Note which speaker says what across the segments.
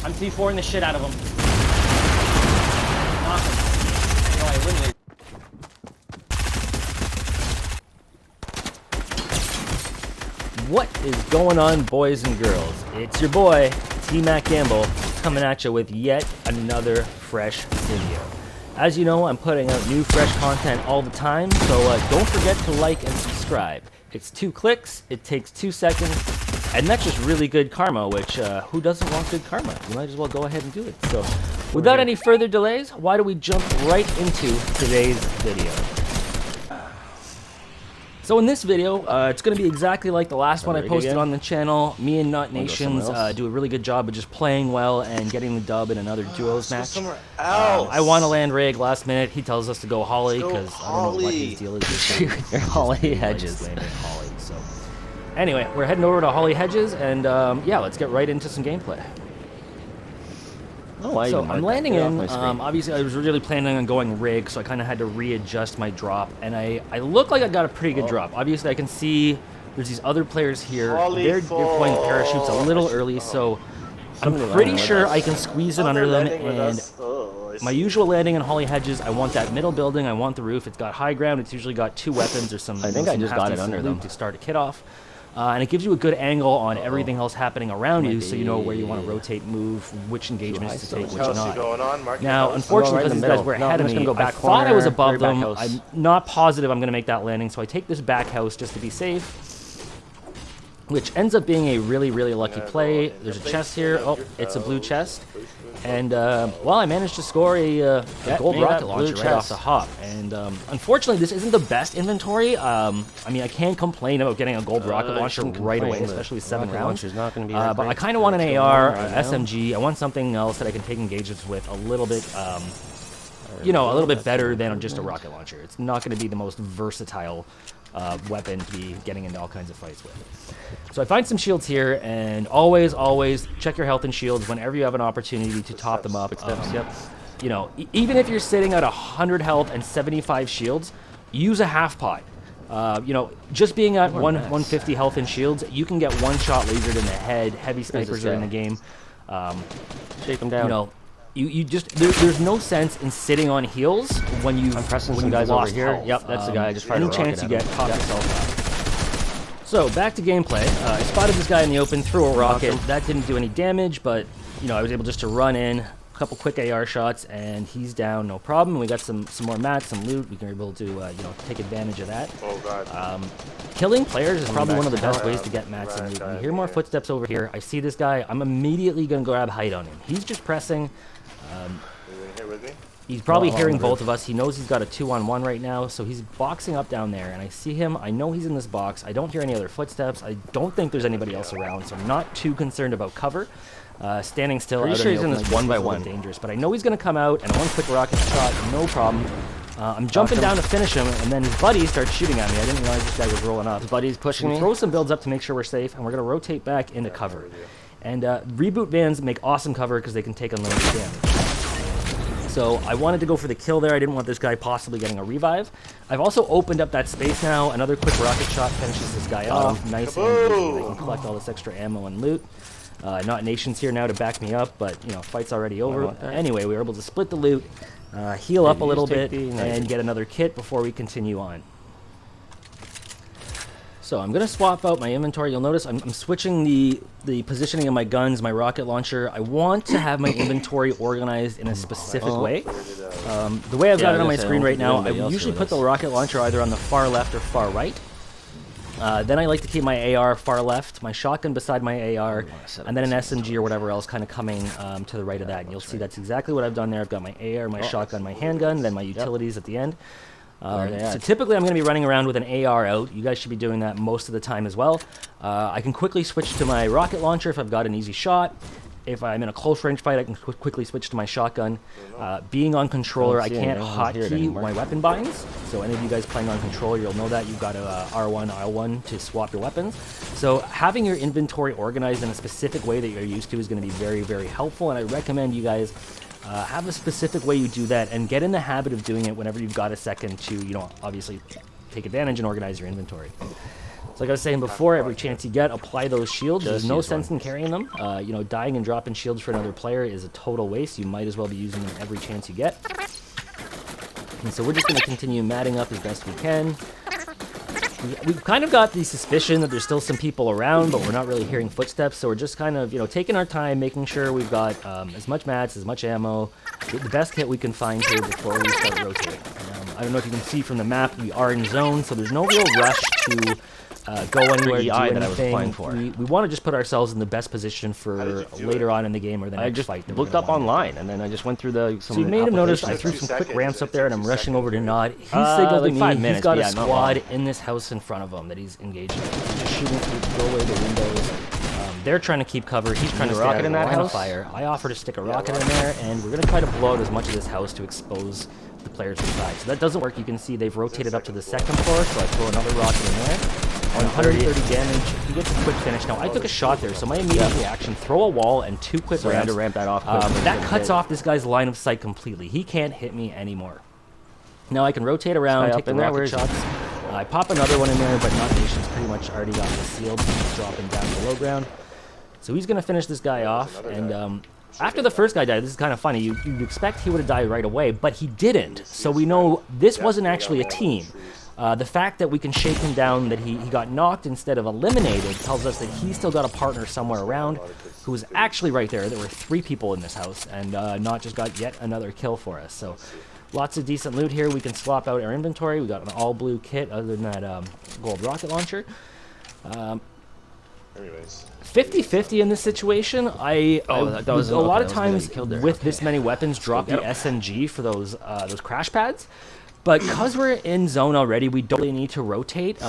Speaker 1: I'm C4ing the shit out of him. Knock him. No, I literally... What is going on, boys and girls? It's your boy, T-Mac Gamble, coming at you with yet another fresh video. As you know, I'm putting out new fresh content all the time, so don't forget to like and subscribe. It's 2 clicks, it takes 2 seconds, and that's just really good karma, which who doesn't want good karma? You might as well go ahead and do it. So without any further delays, why don't we jump right into today's video. So in this video, it's going to be exactly like the last one I posted on the channel. Me and KNOTLOCKS do a really good job of just playing well and getting the dub in another duos match. I want to land rig last minute. He tells us to go Holly because I don't know what his deal is.
Speaker 2: They're Holly Hedges.
Speaker 1: Holly, so anyway, we're heading over to Holly Hedges, and yeah, let's get right into some gameplay.
Speaker 2: Oh,
Speaker 1: so I'm landing in, obviously I was really planning on going rig, so I kind of had to readjust my drop, and I look like I got a pretty good drop. Obviously I can see there's these other players here, they're deploying parachutes a little early, so I'm pretty sure I can squeeze it under them, and my usual landing in Holly Hedges, I want that middle building, I want the roof, it's got high ground, it's usually got 2 weapons or some,
Speaker 2: I think I just got it under them
Speaker 1: to start a kit off. And it gives you a good angle on everything else happening around you, so you know where you want to rotate, move, which engagements to take, which not. Now, unfortunately, because these guys were ahead of me, I thought I was above them. I'm not positive I'm going to make that landing, so I take this back house just to be safe, which ends up being a really, really lucky play. There's a chest here. Oh, it's a blue chest. And, well, I managed to score a gold rocket launcher right off the hop. And, unfortunately, this isn't the best inventory. I mean, I can't complain about getting a gold rocket launcher right away, especially with 7 rounds. But I kind of want an AR, SMG. I want something else that I can take engagements with a little bit, you know, a little bit better than just a rocket launcher. It's not going to be the most versatile weapon to be getting into all kinds of fights with. So I find some shields here, and always check your health and shields whenever you have an opportunity to top them up. You know, even if you're sitting at 100 health and 75 shields, use a half pot. You know, just being at 150 health and shields, you can get one-shot lasered in the head. Heavy snipers are in the game.
Speaker 2: Shake them down.
Speaker 1: You know, you just there's no sense in sitting on heals when you.
Speaker 2: I'm pressing some guys over here.
Speaker 1: Health.
Speaker 2: Yep, that's the guy. I just fired
Speaker 1: any chance you get, pop yourself up. So back to gameplay. I spotted this guy in the open, threw a rocket. That didn't do any damage, but you know I was able just to run in, a couple quick AR shots, and he's down, no problem. We got some more mats, some loot. We can be able to you know, take advantage of that.
Speaker 3: Oh god.
Speaker 1: Killing players is probably one of the best ways to get mats and loot. You hear more footsteps over here. I see this guy. I'm immediately gonna grab height on him. He's just pressing. He's probably hearing both of us. He knows he's got a 2-on-1 right now, so he's boxing up down there, and I see him. I know he's in this box. I don't hear any other footsteps. I don't think there's anybody else around, so I'm not too concerned about cover. Standing still out in the open,
Speaker 2: this 1-by-1
Speaker 1: dangerous, but I know he's going to come out, and one quick rocket shot, no problem. I'm jumping down to finish him, and then his buddy starts shooting at me. I didn't realize this guy was rolling up.
Speaker 2: His buddy's pushing me.
Speaker 1: Throw some builds up to make sure we're safe, and we're going to rotate back into cover. And reboot vans make awesome cover because they can take unlimited damage. So I wanted to go for the kill there. I didn't want this guy possibly getting a revive. I've also opened up that space now. Another quick rocket shot finishes this guy off. Nice and easy. They can collect all this extra ammo and loot. KNOTLOCKS here now to back me up, but you know, fight's already over. Anyway, we were able to split the loot, heal up a little bit, and get another kit before we continue on. So I'm going to swap out my inventory. You'll notice I'm switching the positioning of my guns, my rocket launcher. I want to have my inventory organized in a specific way. The way I've got it on my screen right now, I usually put the rocket launcher either on the far left or far right. Then I like to keep my AR far left, my shotgun beside my AR, and then an SMG or whatever else kind of coming to the right of that. And you'll see that's exactly what I've done there. I've got my AR, my shotgun, my handgun, then my utilities at the end. So typically I'm going to be running around with an AR out. You guys should be doing that most of the time as well. I can quickly switch to my rocket launcher if I've got an easy shot. If I'm in a close range fight, I can quickly switch to my shotgun. Being on controller, I can't hotkey my weapon binds. So any of you guys playing on controller, you'll know that you've got a R1, L1 to swap your weapons. So having your inventory organized in a specific way that you're used to is going to be very, very helpful. And I recommend you guys have a specific way you do that and get in the habit of doing it whenever you've got a second to, you know, obviously take advantage and organize your inventory. So like I was saying before, every chance you get, apply those shields. There's no sense in carrying them. You know, dying and dropping shields for another player is a total waste. You might as well be using them every chance you get. And so we're just going to continue matting up as best we can. We've kind of got the suspicion that there's still some people around, but we're not really hearing footsteps. So we're just kind of, you know, taking our time, making sure we've got as much mats, as much ammo, the best kit we can find here before we start rotating. I don't know if you can see from the map, we are in zone, so there's no real rush to go anywhere, do anything. We want to just put ourselves in the best position for later on in the game or the next fight.
Speaker 2: I just looked up online, and then I just went through the.
Speaker 1: So you may have noticed I threw some quick ramps up there, and I'm rushing over to Nod. He signaled to me he's got a squad in this house in front of him that he's engaged with. He's just shooting through the doorway, the windows. They're trying to keep cover. He's trying to stay out of the line of fire. I offer to stick a rocket in there, and we're going to try to blow out as much of this house to expose the players inside. So that doesn't work. You can see they've rotated up to the second floor, so I throw another rocket in there. 130 damage. He gets a quick finish. Now, I took a shot there, so my immediate reaction, throw a wall and 2 quick ramps.
Speaker 2: I had to ramp that off.
Speaker 1: That cuts off this guy's line of sight completely. He can't hit me anymore. Now I can rotate around, take the rocket shots. I pop another one in there, but Not Nation's pretty much already got this sealed. He's dropping down below ground. So he's going to finish this guy off, and after the first guy died, this is kind of funny, you'd expect he would have died right away, but he didn't. So we know this wasn't actually a team. The fact that we can shake him down, that he got knocked instead of eliminated, tells us that he's still got a partner somewhere around who was actually right there. There were 3 people in this house, and Not just got yet another kill for us. So lots of decent loot here. We can swap out our inventory. We got an all-blue kit other than that gold rocket launcher.
Speaker 3: Anyways,
Speaker 1: 50-50 in this situation. A lot of times with this many weapons, drop the SMG for those crash pads. But because we're in zone already, we don't really need to rotate.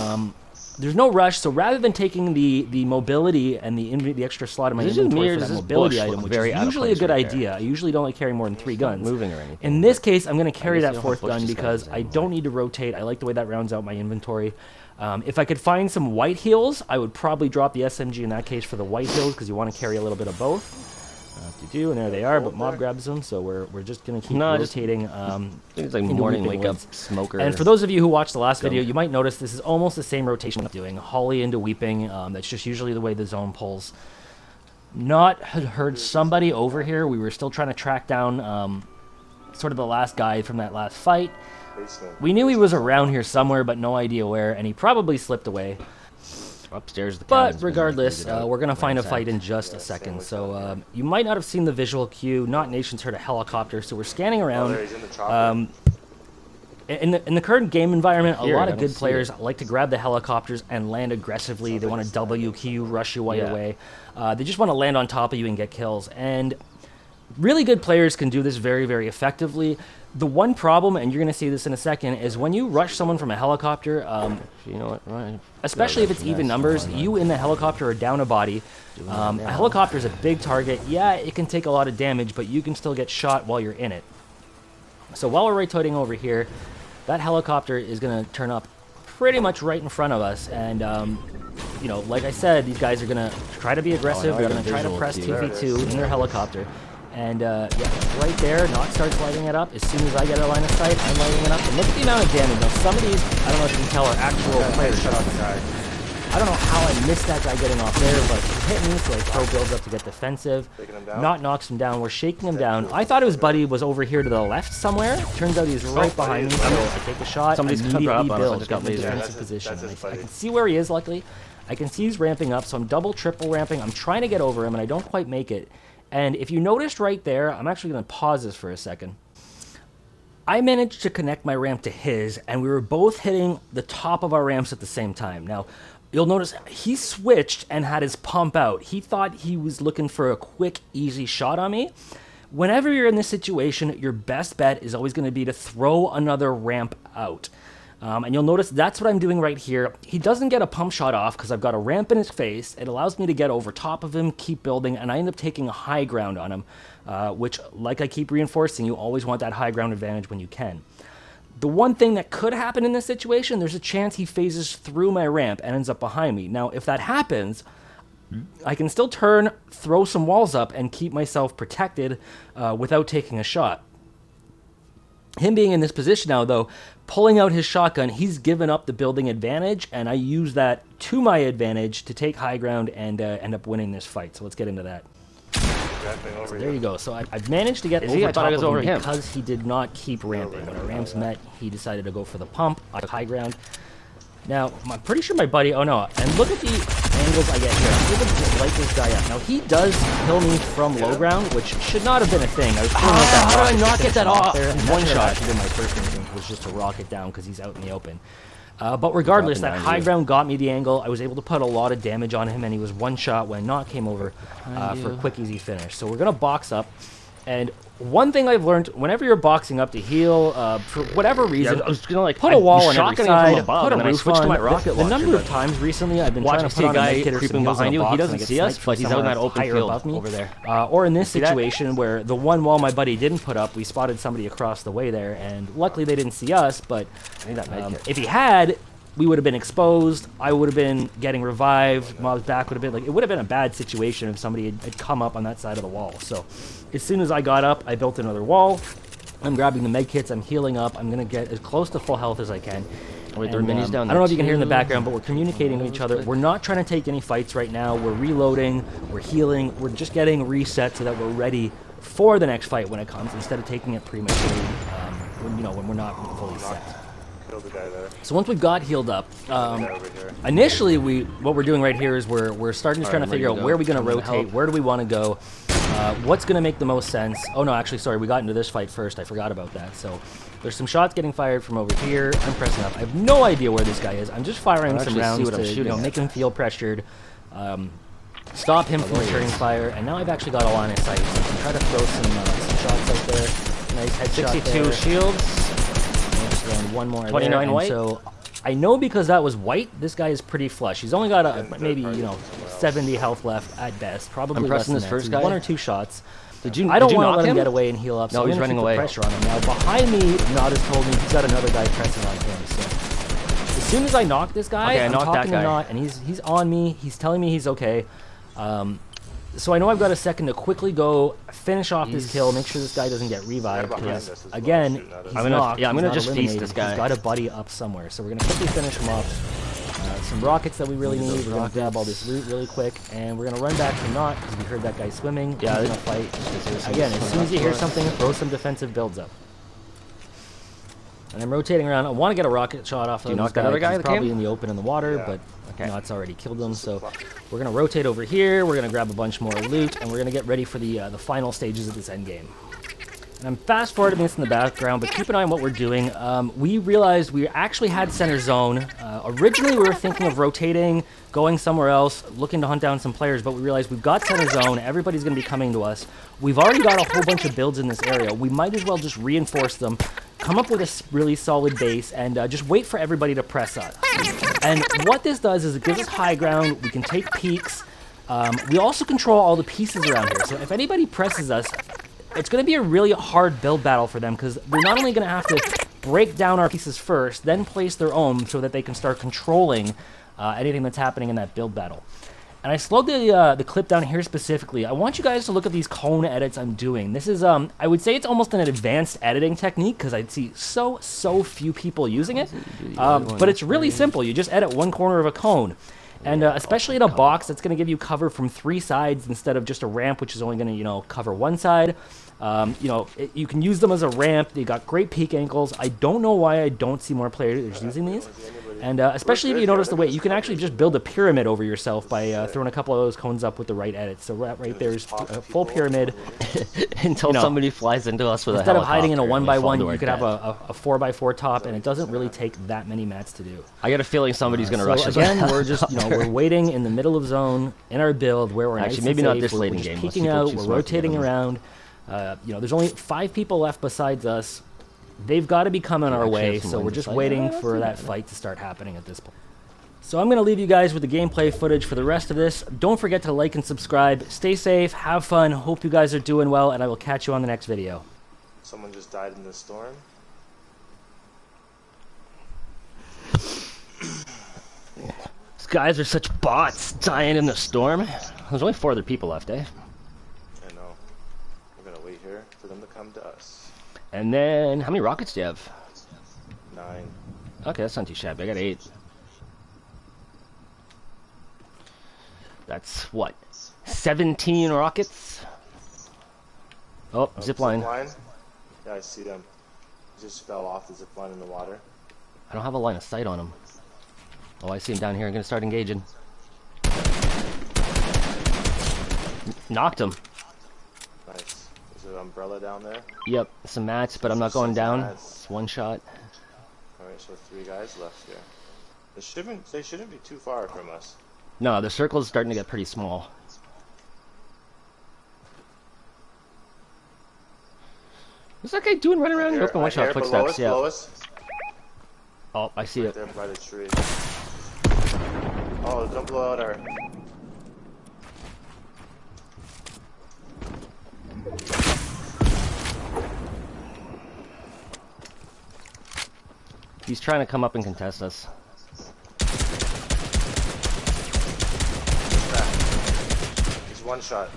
Speaker 1: There's no rush, so rather than taking the mobility and the extra slot in my inventory for that mobility item, which is usually a good idea. I usually don't like carrying more than 3 guns.
Speaker 2: Moving or anything.
Speaker 1: In this case, I'm going to carry that 4th gun because I don't need to rotate. I like the way that rounds out my inventory. If I could find some white heals, I would probably drop the SMG in that case for the white heals because you want to carry a little bit of both. And there they are, but Mob grabs them, so we're just going to keep rotating.
Speaker 2: It's like morning wake-up smoker.
Speaker 1: And for those of you who watched the last video, you might notice this is almost the same rotation I'm doing. Holly into Weeping, that's just usually the way the zone pulls. Not had heard somebody over here. We were still trying to track down sort of the last guy from that last fight. We knew he was around here somewhere, but no idea where, and he probably slipped away.
Speaker 2: Upstairs,
Speaker 1: but regardless, we're going to find a fight in just a second. So you might not have seen the visual cue. Not Nation's heard a helicopter, so we're scanning around. In the current game environment, a lot of good players like to grab the helicopters and land aggressively. They want to WQ, rush you while you're away. They just want to land on top of you and get kills. And really good players can do this very, very effectively. The one problem, and you're going to see this in a second, is when you rush someone from a helicopter,
Speaker 2: you know what, right?
Speaker 1: Especially if it's even numbers, you in the helicopter are down a body. A helicopter is a big target. Yeah, it can take a lot of damage, but you can still get shot while you're in it. So while we're rotating over here, that helicopter is going to turn up pretty much right in front of us. And, you know, like I said, these guys are going to try to be aggressive. They're going to try to press 2v2 in their helicopter. And, yeah, right there, Not starts lighting it up. As soon as I get a line of sight, I'm lighting it up. And look at the amount of damage. Now, some of these, I don't know if you can tell, are actual players. I don't know how I missed that guy getting off there, but he hit me, so I throw builds up to get defensive. Not knocks him down. We're shaking him down. I thought his buddy was over here to the left somewhere. Turns out he's right behind me, so I take the shot.
Speaker 2: Somebody's
Speaker 1: immediately build, get in the defensive position. I can see where he is, luckily. I can see he's ramping up, so I'm double, triple ramping. I'm trying to get over him, and I don't quite make it. And if you noticed right there, I'm actually going to pause this for a second. I managed to connect my ramp to his, and we were both hitting the top of our ramps at the same time. Now, you'll notice he switched and had his pump out. He thought he was looking for a quick, easy shot on me. Whenever you're in this situation, your best bet is always going to be to throw another ramp out. And you'll notice that's what I'm doing right here. He doesn't get a pump shot off because I've got a ramp in his face. It allows me to get over top of him, keep building, and I end up taking a high ground on him, which, like I keep reinforcing, you always want that high ground advantage when you can. The one thing that could happen in this situation, there's a chance he phases through my ramp and ends up behind me. Now, if that happens, I can still turn, throw some walls up, and keep myself protected without taking a shot. Him being in this position now, though, pulling out his shotgun, he's given up the building advantage, and I use that to my advantage to take high ground and end up winning this fight. So let's get into that. So there you go. So I've managed to get over top of him because he did not keep ramping. When our ramps met, he decided to go for the pump. I took high ground. Now, I'm pretty sure my buddy... Oh, no. And look at the angles I get here. I'm able to just light this guy up. Now, he does kill me from low ground, which should not have been a thing. I was feeling like that. How did I not get that off? One shot. Actually, my first instinct was just to rock it down because he's out in the open. But regardless, that high ground got me the angle. I was able to put a lot of damage on him, and he was one shot when Not came over for a quick, easy finish. So we're going to box up. And one thing I've learned, whenever you're boxing up to heal, for whatever reason,
Speaker 2: I was gonna, like,
Speaker 1: put a wall on every side,
Speaker 2: above,
Speaker 1: put a roof on.
Speaker 2: To my rocket
Speaker 1: the number of times recently I've been trying to put on a med kit or some heals on a box,
Speaker 2: he doesn't see us, but he's out in that open field
Speaker 1: above me.
Speaker 2: Over there.
Speaker 1: Or in this situation where the one wall my buddy didn't put up, we spotted somebody across the way there, and luckily they didn't see us, but if he had, we would have been exposed, I would have been getting revived, Mob's back would have been, like, it would have been a bad situation if somebody had come up on that side of the wall. So as soon as I got up, I built another wall. I'm grabbing the med kits, I'm healing up, I'm going to get as close to full health as I can.
Speaker 2: Wait, there are minis down there.
Speaker 1: I don't know if you can hear in the background, but we're communicating with each other. We're not trying to take any fights right now. We're reloading, we're healing, we're just getting reset so that we're ready for the next fight when it comes, instead of taking it prematurely when we're not fully set.
Speaker 3: The guy there.
Speaker 1: So once we've got healed up, initially what we're doing right here is we're starting to try to figure out where are we going to rotate, where do we want to go, what's going to make the most sense. Oh no, actually, sorry, we got into this fight first. I forgot about that. So there's some shots getting fired from over here. I'm pressing up. I have no idea where this guy is. I'm just firing some rounds to make him feel pressured, stop him from returning fire. And now I've actually got a line of sight. So I can try to throw some shots out there. Nice headshot
Speaker 2: 62
Speaker 1: there.
Speaker 2: Shields.
Speaker 1: And one more
Speaker 2: 29 white.
Speaker 1: So I know because that was white, this guy is pretty flush. He's only got maybe 70 health left at best. Probably less than that.
Speaker 2: First
Speaker 1: so
Speaker 2: guy.
Speaker 1: One or two shots.
Speaker 2: I
Speaker 1: don't want to let him get away and heal up.
Speaker 2: No,
Speaker 1: so
Speaker 2: he's running away.
Speaker 1: Pressure on him now. Behind me, Nod has told me he's got another guy pressing on him. So as soon as I knock this guy, I'm talking to Nod, and he's on me. He's telling me he's okay. So I know I've got a second to quickly go finish off this kill, make sure this guy doesn't get revived, because, again, he's knocked.
Speaker 2: I'm going to just feast this guy.
Speaker 1: He's got a buddy up somewhere, so we're going to quickly finish him off. Some rockets that we really need. We're going to grab all this loot really quick, and we're going to run back to Knot, because we heard that guy swimming. Yeah, he's going to fight. Again, as soon as you hear something, throw some defensive builds up. And I'm rotating around. I want to get a rocket shot off of this guy. He's probably in the open in the water, but Knot's already killed him. So we're going to rotate over here. We're going to grab a bunch more loot, and we're going to get ready for the final stages of this end game. And I'm fast forwarding this in the background, but keep an eye on what we're doing. We realized we actually had center zone. Originally, we were thinking of rotating, going somewhere else, looking to hunt down some players, but we realized we've got center zone. Everybody's going to be coming to us. We've already got a whole bunch of builds in this area. We might as well just reinforce them, come up with a really solid base, and just wait for everybody to press us. And what this does is it gives us high ground. We can take peeks. We also control all the pieces around here. So if anybody presses us, it's going to be a really hard build battle for them, because they're not only going to have to break down our pieces first, then place their own so that they can start controlling anything that's happening in that build battle. And I slowed the clip down here specifically. I want you guys to look at these cone edits I'm doing. This is, I would say it's almost an advanced editing technique, because I see so few people using it. But it's really simple. You just edit one corner of a cone. And especially in a box, that's going to give you cover from 3 sides instead of just a ramp, which is only going to, cover one side. You can use them as a ramp. They got great peak angles. I don't know why I don't see more players using these. And especially if you notice the way, you can actually just build a pyramid over yourself by throwing a couple of those cones up with the right edits. So right there's a full pyramid.
Speaker 2: Until somebody flies into us with a
Speaker 1: helicopter. Instead of hiding in a 1x1, you could have a 4x4 top, and it doesn't really take that many mats to do.
Speaker 2: I got a feeling somebody's going to rush us.
Speaker 1: Again, we're just, we're waiting in the middle of zone in our build where we're
Speaker 2: actually maybe not this late in game.
Speaker 1: We're peeking out, we're rotating around. There's only 5 people left besides us. They've got to be coming our way, so we're just waiting for that fight to start happening at this point. So I'm going to leave you guys with the gameplay footage for the rest of this. Don't forget to like and subscribe. Stay safe, have fun, hope you guys are doing well, and I will catch you on the next video.
Speaker 3: Someone just died in the storm.
Speaker 2: These guys are such bots, dying in the storm. There's only 4 other people left, eh?
Speaker 3: I know. We're going to wait here for them to come to us.
Speaker 2: And then, how many rockets do you have?
Speaker 3: 9.
Speaker 2: Okay, that's not too shabby. I got 8. That's what? 17 rockets? Oh, zip line.
Speaker 3: Yeah, I see them. He just fell off the zip line in the water.
Speaker 2: I don't have a line of sight on him. Oh, I see him down here. I'm gonna start engaging. Knocked him.
Speaker 3: Nice. Is there an umbrella down there?
Speaker 2: Yep, some mats, but I'm not going down. It's one shot.
Speaker 3: Alright, so 3 guys left here. They shouldn't be too far from us.
Speaker 2: No, the circle's starting to get pretty small. What's that guy doing running around? Open one shot footsteps, yeah. Oh, I see it.
Speaker 3: There by the tree. Oh, don't blow out our...
Speaker 2: He's trying to come up and contest us.
Speaker 3: He's one shot.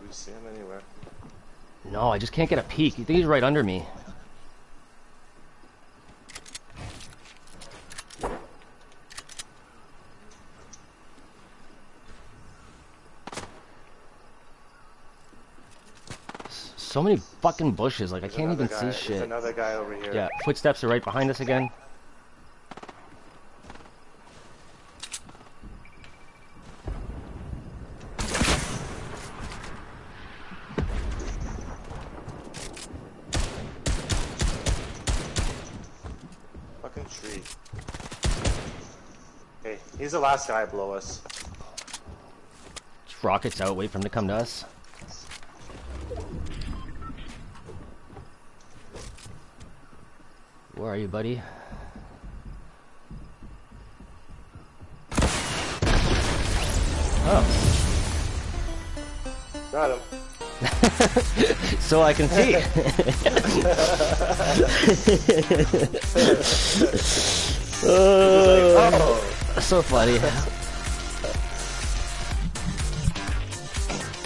Speaker 3: Do we see him anywhere?
Speaker 2: No, I just can't get a peek. You think he's right under me? So many fucking bushes, like I can't even see shit.
Speaker 3: There's another guy over here.
Speaker 2: Yeah, footsteps are right behind us again.
Speaker 3: Fucking tree. Hey, he's the last guy below us.
Speaker 2: Just rockets out, wait for him to come to us. Where are you, buddy? Oh.
Speaker 3: Got him.
Speaker 2: So I can see.
Speaker 3: Oh.
Speaker 2: So funny.